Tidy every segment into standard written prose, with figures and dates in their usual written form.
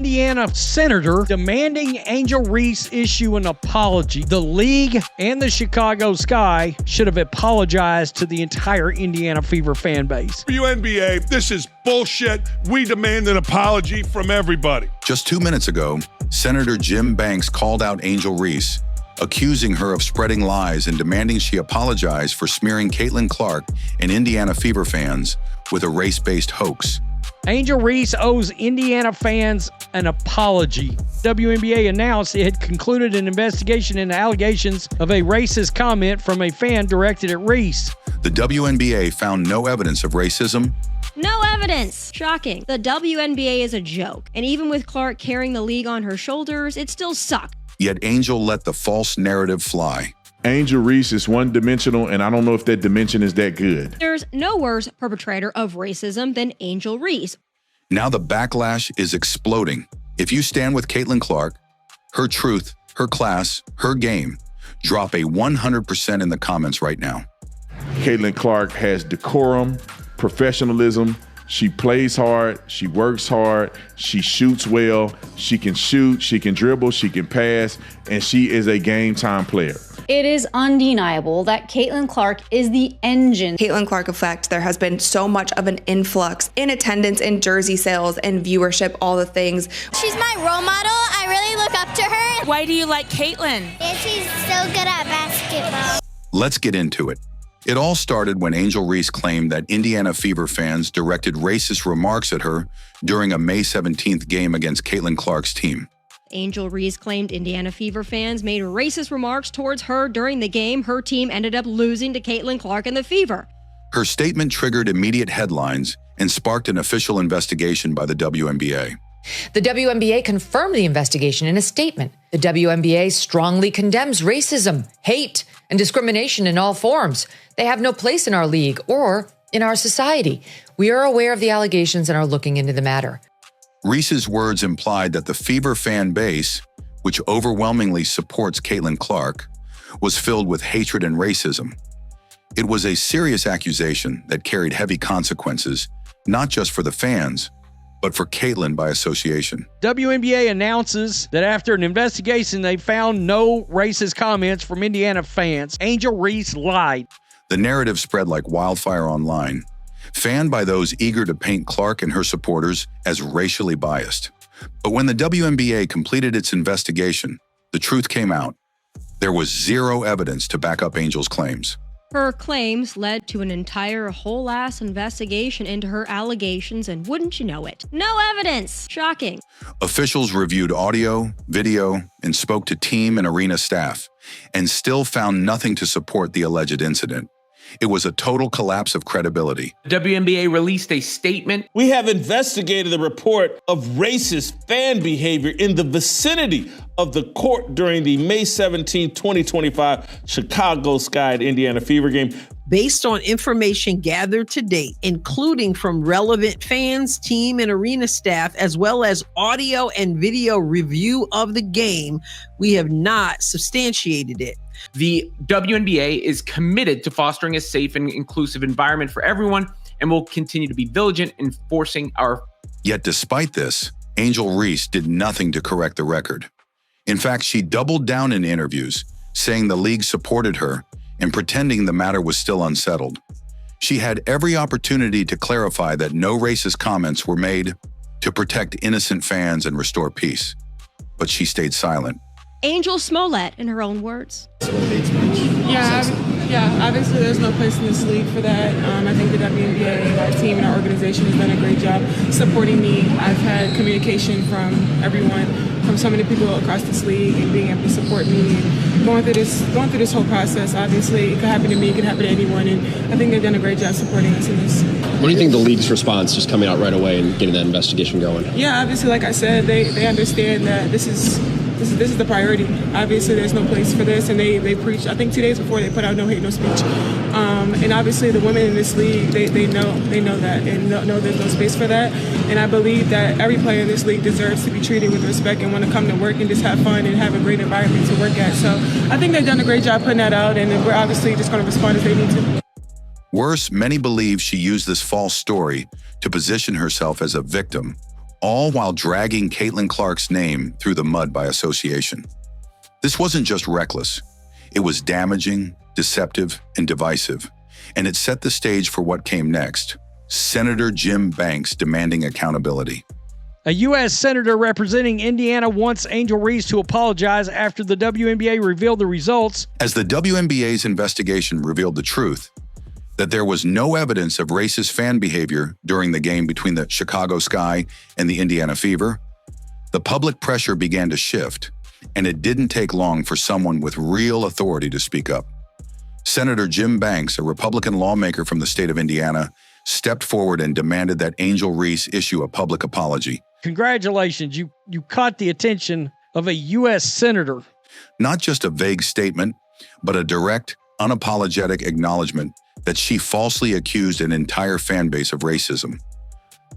Indiana senator demanding Angel Reese issue an apology. The league and the Chicago Sky should have apologized to the entire Indiana Fever fan base. WNBA, this is bullshit. We demand an apology from everybody. Just 2 minutes ago, Senator Jim Banks called out Angel Reese, accusing her of spreading lies and demanding she apologize for smearing Caitlin Clark and Indiana Fever fans with a race-based hoax. Angel Reese owes Indiana fans an apology. WNBA announced it had concluded an investigation into allegations of a racist comment from a fan directed at Reese. The WNBA found no evidence of racism. No evidence. Shocking. The WNBA is a joke. And even with Clark carrying the league on her shoulders, it still sucked. Yet Angel let the false narrative fly. Angel Reese is one-dimensional, and I don't know if that dimension is that good. There's no worse perpetrator of racism than Angel Reese. Now the backlash is exploding. If you stand with Caitlin Clark, her truth, her class, her game, drop a 100% in the comments right now. Caitlin Clark has decorum, professionalism. She plays hard, she works hard, she shoots well, she can shoot, she can dribble, she can pass, and she is a game-time player. It is undeniable that Caitlin Clark is the engine. Caitlin Clark effect. There has been so much of an influx in attendance, in jersey sales, and viewership, all the things. She's my role model. I really look up to her. Why do you like Caitlin? She's so good at basketball. Let's get into it. It all started when Angel Reese claimed that Indiana Fever fans directed racist remarks at her during a May 17th game against Caitlin Clark's team. Angel Reese claimed Indiana Fever fans made racist remarks towards her during the game her team ended up losing to Caitlin Clark and the Fever. Her statement triggered immediate headlines and sparked an official investigation by the WNBA. The WNBA confirmed the investigation in a statement. The WNBA strongly condemns racism, hate, and discrimination in all forms. They have no place in our league or in our society. We are aware of the allegations and are looking into the matter. Reese's words implied that the Fever fan base, which overwhelmingly supports Caitlin Clark, was filled with hatred and racism. It was a serious accusation that carried heavy consequences, not just for the fans, but for Caitlin by association. WNBA announces that after an investigation, they found no racist comments from Indiana fans. Angel Reese lied. The narrative spread like wildfire online, fanned by those eager to paint Clark and her supporters as racially biased. But when the WNBA completed its investigation, the truth came out. There was zero evidence to back up Angel's claims. Her claims led to an entire whole-ass investigation into her allegations, and wouldn't you know it, no evidence. Shocking. Officials reviewed audio, video, and spoke to team and arena staff, and still found nothing to support the alleged incident. It was a total collapse of credibility. The WNBA released a statement. We have investigated a report of racist fan behavior in the vicinity of the court during the May 17, 2025 Chicago Sky at Indiana Fever game. Based on information gathered to date, including from relevant fans, team, and arena staff, as well as audio and video review of the game, we have not substantiated it. The WNBA is committed to fostering a safe and inclusive environment for everyone and will continue to be vigilant in enforcing our... Yet despite this, Angel Reese did nothing to correct the record. In fact, she doubled down in interviews, saying the league supported her and pretending the matter was still unsettled. She had every opportunity to clarify that no racist comments were made to protect innocent fans and restore peace. But she stayed silent. Angel Smollett, in her own words. Yeah, obviously there's no place in this league for that. I think the WNBA, our team and our organization has done a great job supporting me. I've had communication from everyone, from so many people across this league, and being able to support me and going through this whole process. Obviously, it could happen to me, it could happen to anyone, and I think they've done a great job supporting us in this. What do you think the league's response, just coming out right away and getting that investigation going? Yeah, obviously, like I said, they understand that this is the priority. Obviously, there's no place for this, and they preach. I think 2 days before they put out no hate, no speech. And obviously, the women in this league, they know that, and know there's no space for that. And I believe that every player in this league deserves to be treated with respect and want to come to work and just have fun and have a great environment to work at. So I think they've done a great job putting that out, and we're obviously just going to respond as they need to. Worse, many believe she used this false story to position herself as a victim all while dragging Caitlin Clark's name through the mud by association. This wasn't just reckless. It was damaging, deceptive, and divisive, and it set the stage for what came next. Senator Jim Banks demanding accountability. A U.S. Senator representing Indiana wants Angel Reese to apologize after the WNBA revealed the results. As the WNBA's investigation revealed the truth, that there was no evidence of racist fan behavior during the game between the Chicago Sky and the Indiana Fever, the public pressure began to shift, and it didn't take long for someone with real authority to speak up. Senator Jim Banks, a Republican lawmaker from the state of Indiana, stepped forward and demanded that Angel Reese issue a public apology. Congratulations, you caught the attention of a U.S. Senator. Not just a vague statement, but a direct, unapologetic acknowledgement that she falsely accused an entire fan base of racism.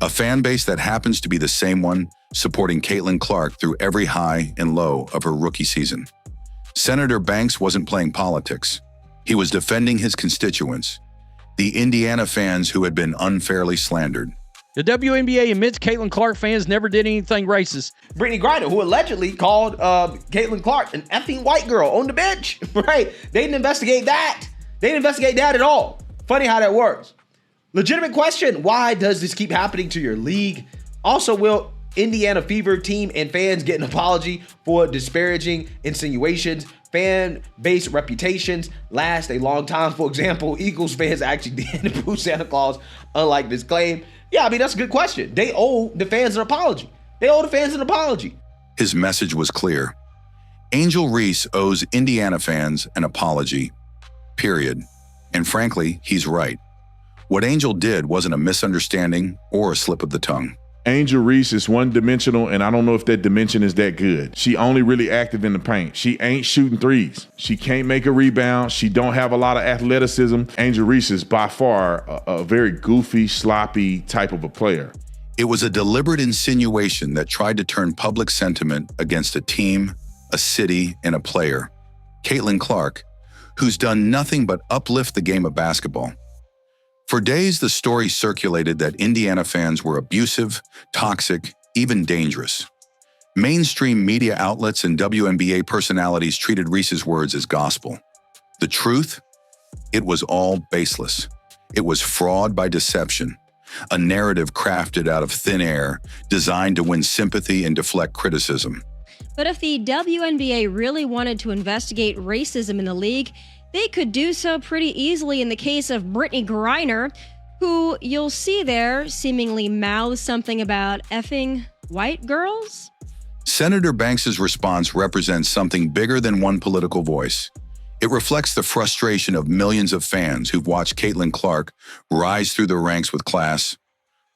A fan base that happens to be the same one supporting Caitlin Clark through every high and low of her rookie season. Senator Banks wasn't playing politics. He was defending his constituents, the Indiana fans who had been unfairly slandered. The WNBA admits Caitlin Clark fans never did anything racist. Brittany Griner, who allegedly called Caitlin Clark an effing white girl on the bench, right? They didn't investigate that. They didn't investigate that at all. Funny how that works. Legitimate question. Why does this keep happening to your league? Also, will Indiana Fever team and fans get an apology for disparaging insinuations? Fan-based reputations last a long time. For example, Eagles fans actually did boo Santa Claus, unlike this claim. Yeah, I mean, that's a good question. They owe the fans an apology. His message was clear. Angel Reese owes Indiana fans an apology. Period. And frankly, he's right. What Angel did wasn't a misunderstanding or a slip of the tongue. Angel Reese is one-dimensional, and I don't know if that dimension is that good. She only really active in the paint. She ain't shooting threes. She can't make a rebound. She don't have a lot of athleticism. Angel Reese is by far a very goofy, sloppy type of a player. It was a deliberate insinuation that tried to turn public sentiment against a team, a city, and a player, Caitlin Clark, who's done nothing but uplift the game of basketball. For days, the story circulated that Indiana fans were abusive, toxic, even dangerous. Mainstream media outlets and WNBA personalities treated Reese's words as gospel. The truth? It was all baseless. It was fraud by deception, a narrative crafted out of thin air, designed to win sympathy and deflect criticism. But if the WNBA really wanted to investigate racism in the league, they could do so pretty easily in the case of Brittany Griner, who you'll see there seemingly mouths something about effing white girls. Senator Banks's response represents something bigger than one political voice. It reflects the frustration of millions of fans who've watched Caitlin Clark rise through the ranks with class,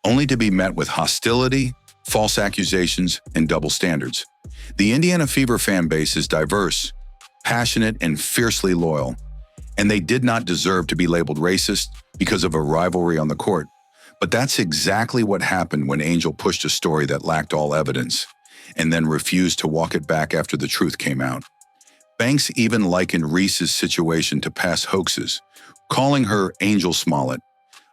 only to be met with hostility, false accusations, and double standards. The Indiana Fever fan base is diverse, passionate, and fiercely loyal, and they did not deserve to be labeled racist because of a rivalry on the court. But that's exactly what happened when Angel pushed a story that lacked all evidence and then refused to walk it back after the truth came out. Banks even likened Reese's situation to past hoaxes, calling her Angel Smollett,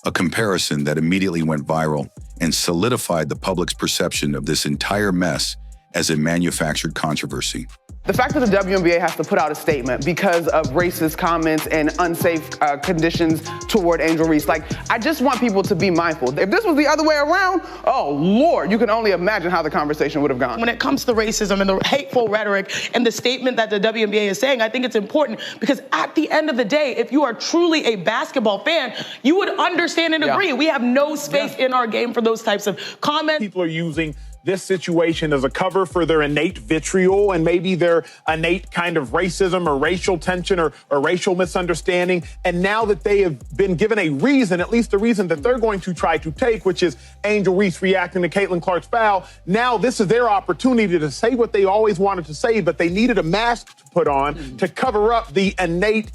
a comparison that immediately went viral and solidified the public's perception of this entire mess as a manufactured controversy. The fact that the WNBA has to put out a statement because of racist comments and unsafe conditions toward Angel Reese, I just want people to be mindful. If this was the other way around, oh Lord, you can only imagine how the conversation would have gone. When it comes to racism and the hateful rhetoric and the statement that the WNBA is saying, I think it's important because at the end of the day, if you are truly a basketball fan, you would understand and agree. We have no space in our game for those types of comments. People are using this situation as a cover for their innate vitriol and maybe their innate kind of racism or racial tension or racial misunderstanding. And now that they have been given a reason, at least a reason that they're going to try to take, which is Angel Reese reacting to Caitlin Clark's foul, now this is their opportunity to say what they always wanted to say, but they needed a mask to put on to cover up the innate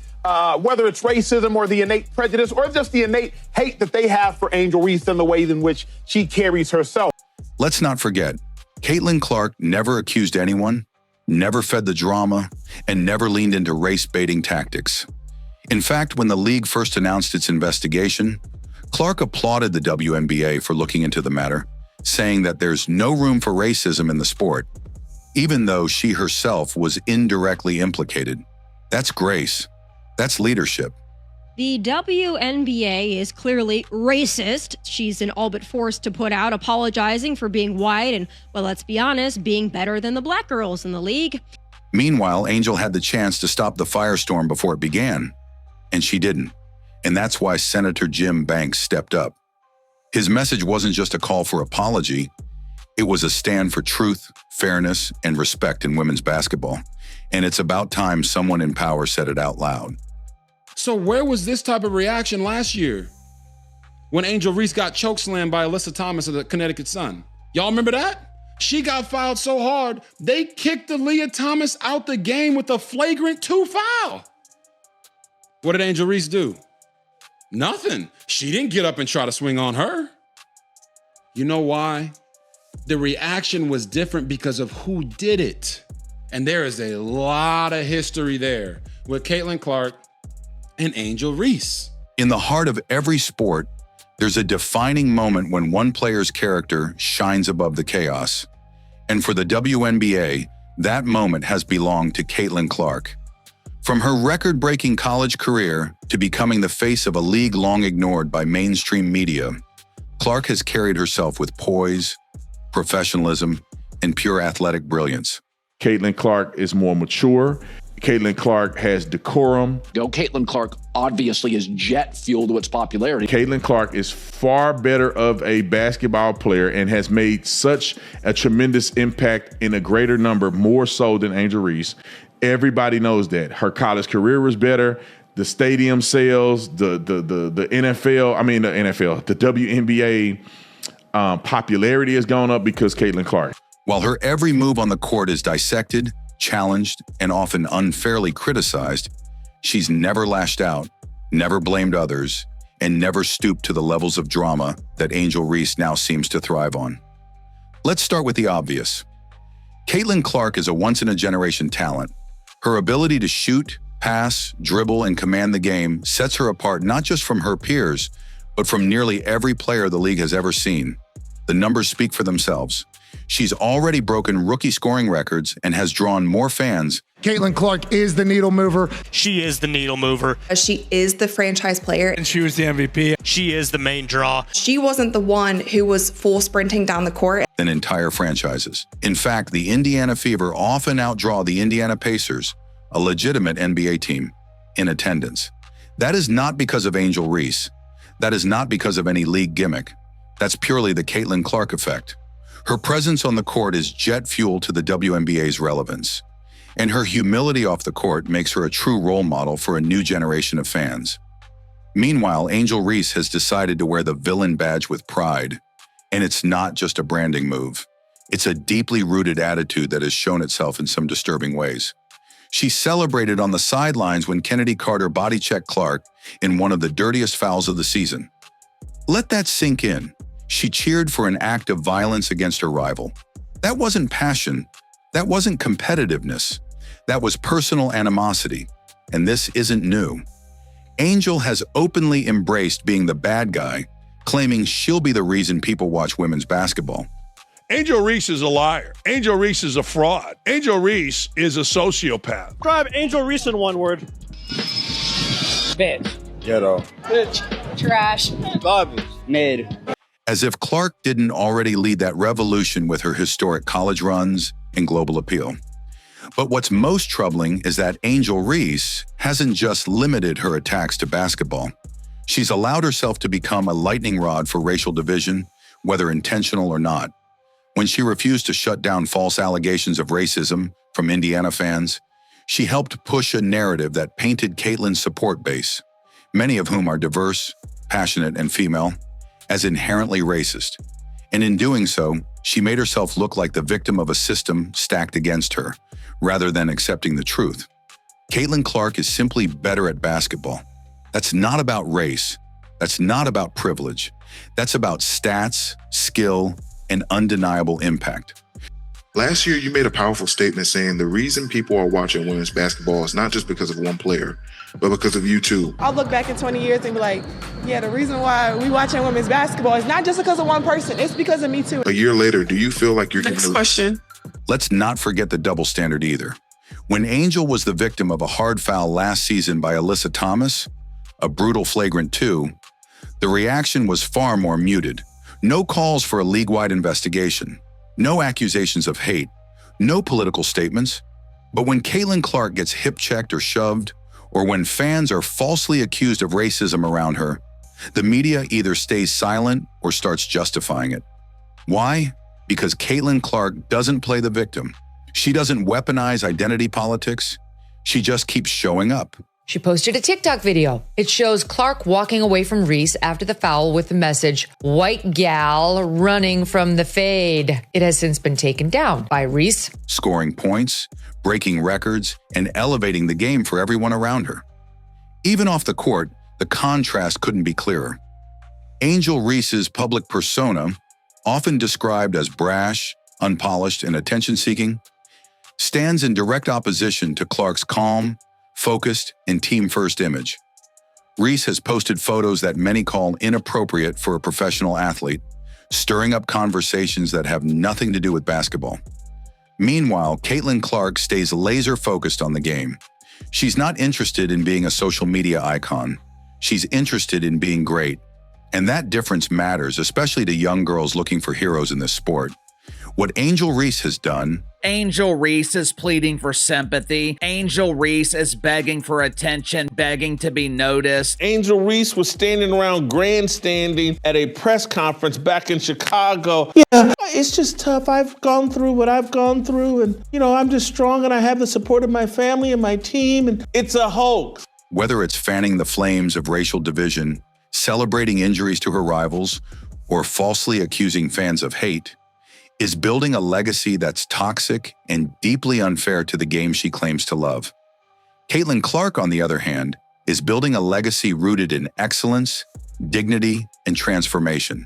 whether it's racism or the innate prejudice or just the innate hate that they have for Angel Reese and the way in which she carries herself. Let's not forget, Caitlin Clark never accused anyone, never fed the drama, and never leaned into race-baiting tactics. In fact, when the league first announced its investigation, Clark applauded the WNBA for looking into the matter, saying that there's no room for racism in the sport, even though she herself was indirectly implicated. That's grace. That's leadership. The WNBA is clearly racist. She's been all but forced to put out apologizing for being white and, well, let's be honest, being better than the black girls in the league. Meanwhile, Angel had the chance to stop the firestorm before it began, and she didn't. And that's why Senator Jim Banks stepped up. His message wasn't just a call for apology. It was a stand for truth, fairness, and respect in women's basketball. And it's about time someone in power said it out loud. So where was this type of reaction last year when Angel Reese got chokeslammed by Alyssa Thomas of the Connecticut Sun? Y'all remember that? She got fouled so hard, they kicked Aaliyah Thomas out the game with a flagrant 2 foul. What did Angel Reese do? Nothing. She didn't get up and try to swing on her. You know why? The reaction was different because of who did it. And there is a lot of history there with Caitlin Clark and Angel Reese. In the heart of every sport, there's a defining moment when one player's character shines above the chaos. And for the WNBA, that moment has belonged to Caitlin Clark. From her record-breaking college career to becoming the face of a league long ignored by mainstream media, Clark has carried herself with poise, professionalism, and pure athletic brilliance. Caitlin Clark is more mature. Caitlin Clark has decorum. Caitlin Clark obviously is jet fuel to its popularity. Caitlin Clark is far better of a basketball player and has made such a tremendous impact in a greater number, more so than Angel Reese. Everybody knows that. Her college career was better. The stadium sales, the WNBA popularity has gone up because Caitlin Clark. While her every move on the court is dissected, challenged, and often unfairly criticized, she's never lashed out, never blamed others, and never stooped to the levels of drama that Angel Reese now seems to thrive on. Let's start with the obvious. Caitlin Clark is a once-in-a-generation talent. Her ability to shoot, pass, dribble, and command the game sets her apart not just from her peers, but from nearly every player the league has ever seen. The numbers speak for themselves. She's already broken rookie scoring records and has drawn more fans. Caitlin Clark is the needle mover. She is the needle mover. She is the franchise player. And she was the MVP. She is the main draw. She wasn't the one who was full sprinting down the court. Than entire franchises. In fact, the Indiana Fever often outdraw the Indiana Pacers, a legitimate NBA team, in attendance. That is not because of Angel Reese. That is not because of any league gimmick. That's purely the Caitlin Clark effect. Her presence on the court is jet fuel to the WNBA's relevance. And her humility off the court makes her a true role model for a new generation of fans. Meanwhile, Angel Reese has decided to wear the villain badge with pride. And it's not just a branding move. It's a deeply rooted attitude that has shown itself in some disturbing ways. She celebrated on the sidelines when Kennedy Carter body-checked Clark in one of the dirtiest fouls of the season. Let that sink in. She cheered for an act of violence against her rival. That wasn't passion. That wasn't competitiveness. That was personal animosity. And this isn't new. Angel has openly embraced being the bad guy, claiming she'll be the reason people watch women's basketball. Angel Reese is a liar. Angel Reese is a fraud. Angel Reese is a sociopath. Describe Angel Reese in one word. Bitch. Ghetto. Bitch. Trash. Garbage. Mid. As if Clark didn't already lead that revolution with her historic college runs and global appeal. But what's most troubling is that Angel Reese hasn't just limited her attacks to basketball. She's allowed herself to become a lightning rod for racial division, whether intentional or not. When she refused to shut down false allegations of racism from Indiana fans, she helped push a narrative that painted Caitlin's support base, many of whom are diverse, passionate, and female, as inherently racist. And in doing so, she made herself look like the victim of a system stacked against her, rather than accepting the truth. Caitlin Clark is simply better at basketball. That's not about race. That's not about privilege. That's about stats, skill, and undeniable impact. Last year, you made a powerful statement saying the reason people are watching women's basketball is not just because of one player, but because of you too. I'll look back in 20 years and be like, yeah, the reason why we watching women's basketball is not just because of one person. It's because of me too. A year later, do you feel like you're Next question. Let's not forget the double standard either. When Angel was the victim of a hard foul last season by Alyssa Thomas, a brutal flagrant 2, the reaction was far more muted. No calls for a league-wide investigation. No accusations of hate, no political statements. But when Caitlin Clark gets hip-checked or shoved, or when fans are falsely accused of racism around her, the media either stays silent or starts justifying it. Why? Because Caitlin Clark doesn't play the victim. She doesn't weaponize identity politics. She just keeps showing up. She posted a TikTok video. It shows Clark walking away from Reese after the foul with the message, "White gal running from the fade." It has since been taken down by Reese. Scoring points, breaking records, and elevating the game for everyone around her. Even off the court, the contrast couldn't be clearer. Angel Reese's public persona, often described as brash, unpolished, and attention-seeking, stands in direct opposition to Clark's calm, focused, and team-first image. Reese has posted photos that many call inappropriate for a professional athlete, stirring up conversations that have nothing to do with basketball. Meanwhile, Caitlin Clark stays laser-focused on the game. She's not interested in being a social media icon. She's interested in being great. And that difference matters, especially to young girls looking for heroes in this sport. What Angel Reese has done... Angel Reese is pleading for sympathy. Angel Reese is begging for attention, begging to be noticed. Angel Reese was standing around grandstanding at a press conference back in Chicago. Yeah, it's just tough. I've gone through what I've gone through, and, I'm just strong, and I have the support of my family and my team, and it's a hoax. Whether it's fanning the flames of racial division, celebrating injuries to her rivals, or falsely accusing fans of hate, is building a legacy that's toxic and deeply unfair to the game she claims to love. Caitlin Clark, on the other hand, is building a legacy rooted in excellence, dignity, and transformation.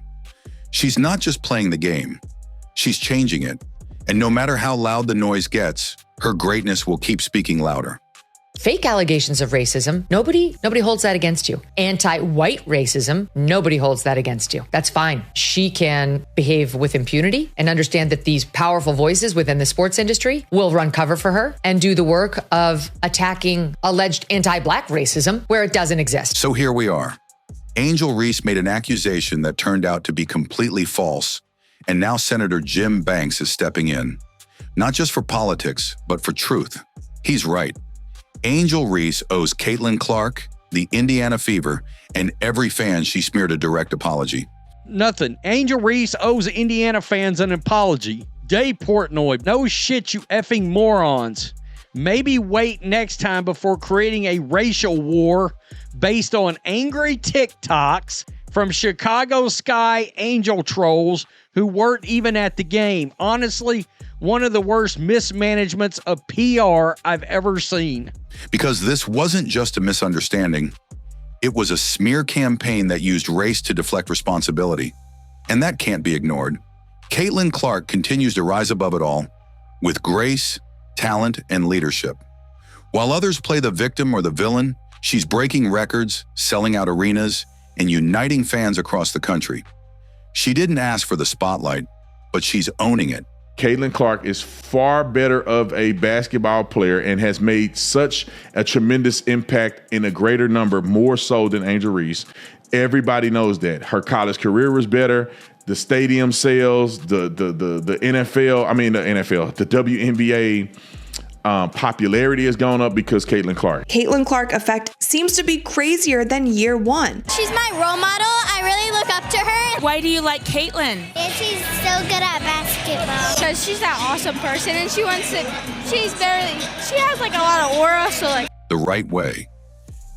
She's not just playing the game, she's changing it. And no matter how loud the noise gets, her greatness will keep speaking louder. Fake allegations of racism, nobody holds that against you. Anti-white racism, nobody holds that against you. That's fine. She can behave with impunity and understand that these powerful voices within the sports industry will run cover for her and do the work of attacking alleged anti-black racism where it doesn't exist. So here we are. Angel Reese made an accusation that turned out to be completely false, and now Senator Jim Banks is stepping in. Not just for politics, but for truth. He's right. Angel Reese owes Caitlin Clark, the Indiana Fever, and every fan she smeared a direct apology. Nothing. Angel Reese owes Indiana fans an apology. Dave Portnoy, no shit, you effing morons. Maybe wait next time before creating a racial war based on angry TikToks from Chicago Sky Angel trolls who weren't even at the game. Honestly, one of the worst mismanagements of PR I've ever seen. Because this wasn't just a misunderstanding, it was a smear campaign that used race to deflect responsibility. And that can't be ignored. Caitlin Clark continues to rise above it all with grace, talent, and leadership. While others play the victim or the villain, she's breaking records, selling out arenas, and uniting fans across the country. She didn't ask for the spotlight, but she's owning it. Caitlin Clark is far better of a basketball player and has made such a tremendous impact in a greater number, more so than Angel Reese. Everybody knows that. Her college career was better. The stadium sales, the WNBA popularity has gone up because Caitlin Clark. Caitlin Clark effect seems to be crazier than year one. She's my role model. I really look up to her. Why do you like Caitlin? She's so good at basketball. Because she's that awesome person and she has like a lot of aura, so like. The right way.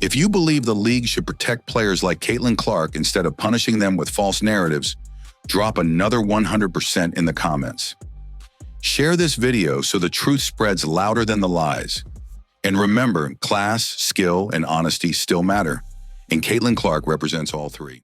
If you believe the league should protect players like Caitlin Clark instead of punishing them with false narratives, drop another 100% in the comments. Share this video so the truth spreads louder than the lies. And remember, class, skill, and honesty still matter. And Caitlin Clark represents all three.